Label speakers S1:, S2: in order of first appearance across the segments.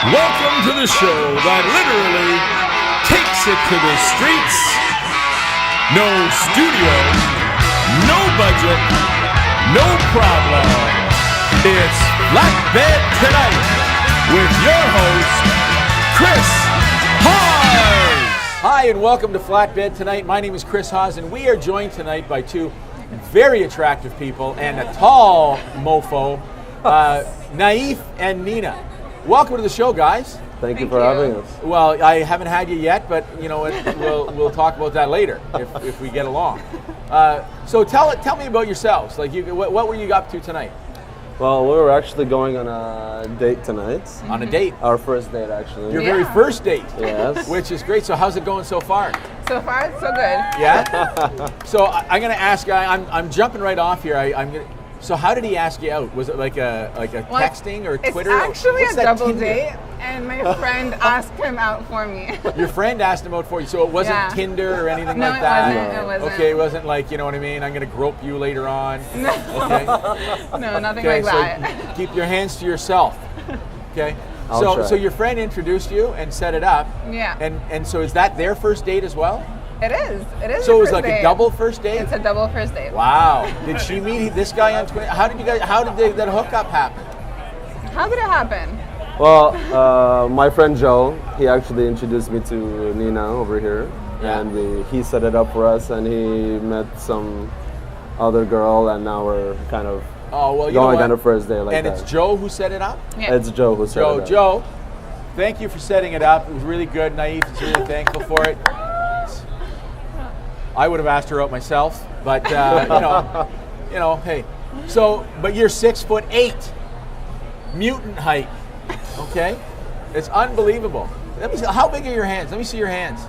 S1: Welcome to the show that literally takes it to the streets. No studio, no budget, no problem. It's Flatbed Tonight with your host, Chris Hawes. Hi, and welcome to Flatbed Tonight. My name is Chris Hawes, and we are joined tonight by two very attractive people and a tall mofo, Naif and Nina. Welcome to the show, guys.
S2: Thank you for having us.
S1: Well, I haven't had you yet, but you know what? We'll talk about that later if we get along. So tell me about yourselves. Like, what were you up to tonight?
S2: Well, we were actually going on a date tonight.
S1: On a date?
S2: Our first date, actually.
S1: Your very first date?
S2: Yes.
S1: Which is great. So how's it going so far?
S3: So far, it's so good.
S1: Yeah? So I'm going to ask, I'm jumping right off here. So how did he ask you out? Was it like a texting or Twitter?
S3: It's actually
S1: What's
S3: a
S1: that
S3: double
S1: Tinder?
S3: date, and my friend asked him out for me.
S1: Your friend asked him out for you, so it wasn't Tinder or anything
S3: No,
S1: like that?
S3: it wasn't.
S1: Okay, it wasn't like, you know what I mean, I'm going to grope you later on.
S3: No.
S1: Okay.
S3: No, nothing
S1: Okay,
S3: like that.
S1: so keep your hands to yourself. Okay.
S2: I'll try.
S1: So your friend introduced you and set it up.
S3: Yeah.
S1: And so is that their first date as well?
S3: It is. It is.
S1: So it
S3: the
S1: was
S3: first
S1: like
S3: date.
S1: a double first date?
S3: It's a double first date.
S1: Wow. Did she meet this guy on Twitter? How did that hookup happen?
S3: How did it happen?
S2: Well, my friend Joe, he actually introduced me to Nina over here.
S1: Yeah.
S2: And he set it up for us, and he met some other girl, and now we're kind of going on a first date like
S1: and
S2: that.
S1: It's Joe who set it up?
S3: Yeah.
S2: It's Joe who set it up.
S1: Joe, thank you for setting it up. It was really good. Naif is really thankful for it. I would have asked her out myself, but hey. So, but you're 6'8", mutant height. Okay, it's unbelievable. Let me see, how big are your hands? Let me see your hands.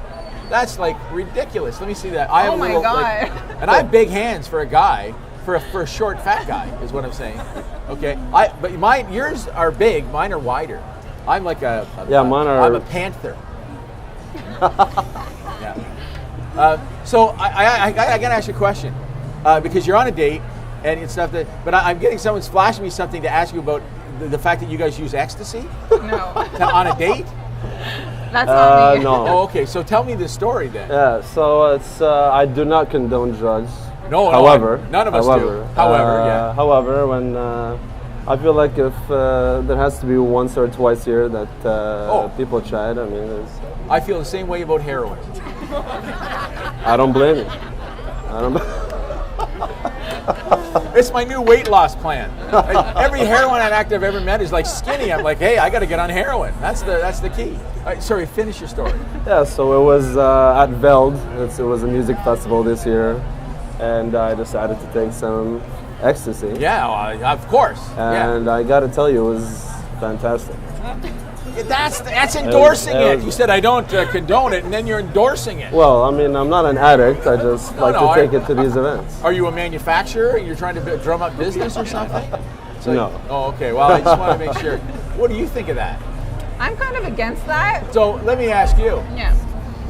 S1: That's like ridiculous. Let me see that. I have
S3: Oh my
S1: a little,
S3: God.
S1: and I have big hands for a guy, for a short fat guy, is what I'm saying. Okay, but yours are big. Mine are wider. I'm like mine are. I'm a panther. Yeah. So I gotta ask you a question, because you're on a date and stuff. But I'm getting someone's flashing me something to ask you about the fact that you guys use ecstasy.
S3: No.
S1: On a date.
S3: That's not me.
S2: No.
S1: Oh, okay. So tell me the story then.
S2: Yeah, so it's I do not condone drugs.
S1: No.
S2: However,
S1: none of us do.
S2: However, when I feel like if there has to be once or twice a year that people try it, I mean,
S1: I feel the same way about heroin.
S2: I don't blame you.
S1: It's my new weight loss plan. Every heroin addict I've ever met is like skinny. I'm like, hey, I got to get on heroin. That's the key. Sorry, finish your story.
S2: Yeah, so it was at Veld. It was a music festival this year, and I decided to take some ecstasy.
S1: Yeah, of course.
S2: And I got to tell you, it was fantastic.
S1: That's endorsing
S2: It
S1: it.
S2: was-
S1: You said I don't condone it, and then you're endorsing it.
S2: Well, I mean, I'm not an addict. I just like to take it to these events.
S1: Are you a manufacturer? You're trying to drum up business or something?
S2: No.
S1: Oh, okay. Well, I just want to make sure. What do you think of that?
S3: I'm kind of against that.
S1: So let me ask you.
S3: Yeah.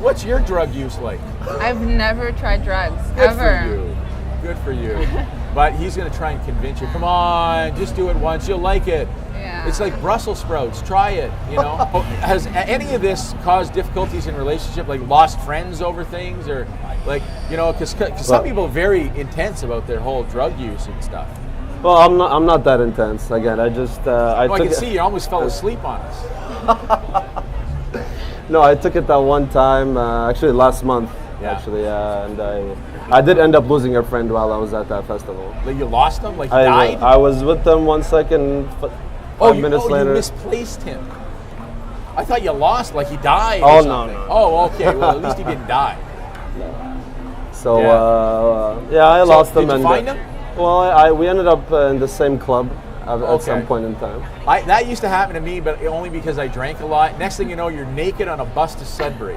S1: What's your drug use like?
S3: I've never tried drugs.
S1: Good
S3: ever.
S1: for you. Good for you. But he's going to try and convince you. Come on, just do it once. You'll like it.
S3: Yeah.
S1: It's like Brussels sprouts. Try it, you know. Has any of this caused difficulties in relationship, like lost friends over things, or like, you know, because some people are very intense about their whole drug use and stuff.
S2: Well, I'm not that intense. Again, I just I
S1: I can see you almost fell asleep on us.
S2: No, I took it that one time, actually last month.
S1: Yeah.
S2: Actually, and I did end up losing a friend while I was at that festival.
S1: Like you lost him? Like he died?
S2: I was with them 1 second. 5 minutes later.
S1: You misplaced him. I thought you lost, like he died.
S2: Oh,
S1: or
S2: no,
S1: something.
S2: no.
S1: Oh, okay. Well, at least he didn't die.
S2: So
S1: Yeah.
S2: I lost
S1: did
S2: them.
S1: you
S2: and
S1: find him?
S2: Well, we ended up in the same club at
S1: Okay.
S2: some point in time.
S1: That used to happen to me, but only because I drank a lot. Next thing you know, you're naked on a bus to Sudbury.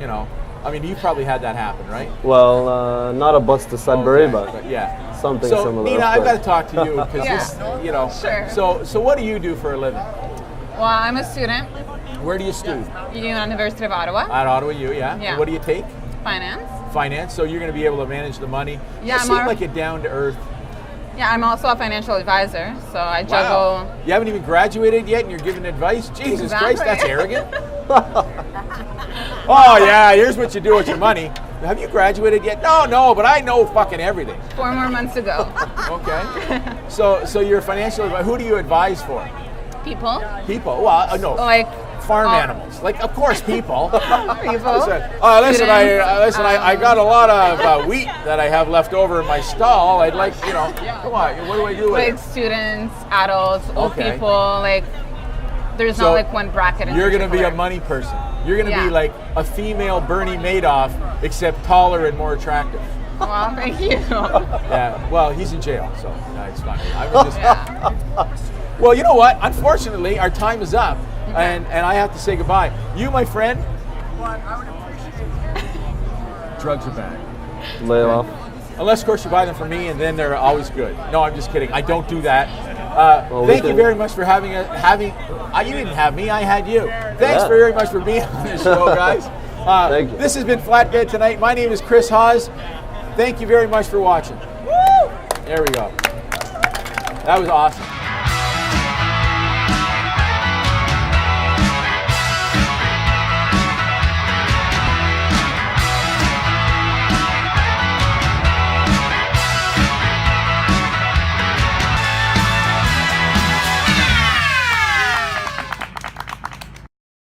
S1: You know, I mean, you probably had that happen, right?
S2: Well, not a bus to Sudbury,
S1: Okay,
S2: but
S1: yeah.
S2: something
S1: So,
S2: similar.
S1: Nina,
S2: of
S1: I've got
S2: course.
S1: to talk to you because
S3: Yeah.
S1: this, you know.
S3: Sure.
S1: So what do you do for a living?
S3: Well, I'm a student.
S1: Where do you study?
S3: University of Ottawa.
S1: At Ottawa U, yeah.
S3: Yeah.
S1: What do you take?
S3: Finance.
S1: Finance. So you're going to be able to manage the money.
S3: Yeah,
S1: You
S3: I'm
S1: seem
S3: alre-
S1: like a down to earth
S3: Yeah, I'm also a financial advisor, so I juggle.
S4: Wow. You haven't even graduated yet and you're giving advice? Jesus Christ, that's arrogant. Oh, yeah, here's what you do with your money. Have you graduated yet? No, but I know fucking everything.
S3: 4 more months to go.
S4: Okay. So you're a financial advisor. Who do you advise for?
S3: People.
S4: People. Well, no.
S3: Like
S4: farm animals. Like, of course, people.
S3: People.
S4: Listen, I got a lot of wheat that I have left over in my stall. I'd like, come on, what do I do with
S3: like
S4: it?
S3: students, adults, old
S4: Okay.
S3: people. Like, there's
S4: So
S3: not like one bracket.
S4: You're going to be a
S3: particular.
S4: money person. You're going to
S3: Yeah.
S4: be like a female Bernie Madoff, except taller and more attractive.
S3: Well, thank you.
S4: Yeah. Well, he's in jail, so it's fine. I was just.
S3: Yeah.
S4: Well, you know what? Unfortunately, our time is up, and I have to say goodbye. You, my friend. Drugs are bad.
S2: Lay off.
S4: Unless, of course, you buy them from me, and then they're always good. No, I'm just kidding. I don't do that.
S2: Well,
S4: Thank
S2: we
S4: you
S2: can-
S4: very much for having. You didn't have me. I had you. Thanks
S2: Yeah.
S4: very much for being on the show, guys.
S2: Thank you.
S4: This has been Flatbed Tonight. My name is Chris Hawes. Thank you very much for watching. There we go. That was awesome.